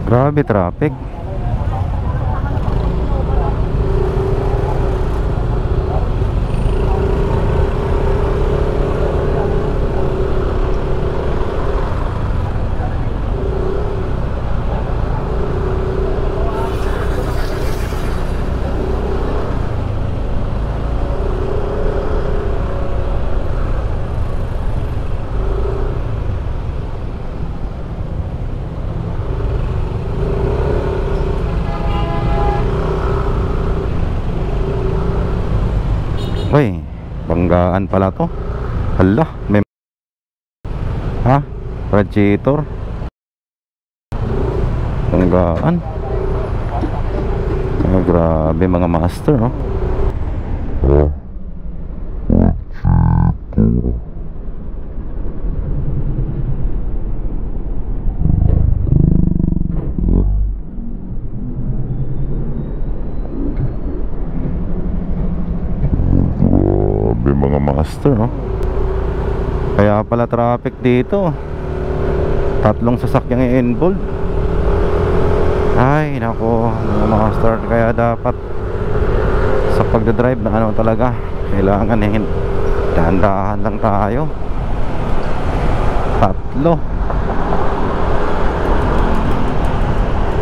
Grabe traffic. Uy, Banggaan pala to. Hala, may ha? Radiator. Banggaan. Oh, grabe mga master, oh. Mga master, oh. Kaya pala traffic dito. Tatlong sasakyang i-involved. Ay nako mga master. Kaya dapat sa pagdadrive na ano talaga, kailangan dahan-dahan lang tayo. Tatlo.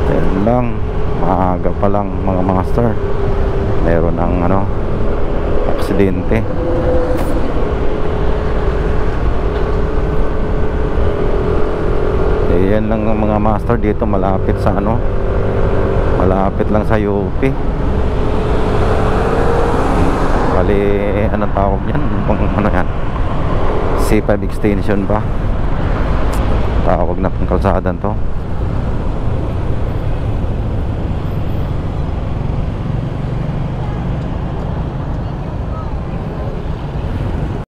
Yan lang. Maaga pa lang mga master, meron ang ano, aksidente. Yan lang ang mga master dito, malapit sa ano, malapit lang sa UP. Bali, anong tawag yan? Ano yan? C5 extension ba? Tawag na pang kalsadan to.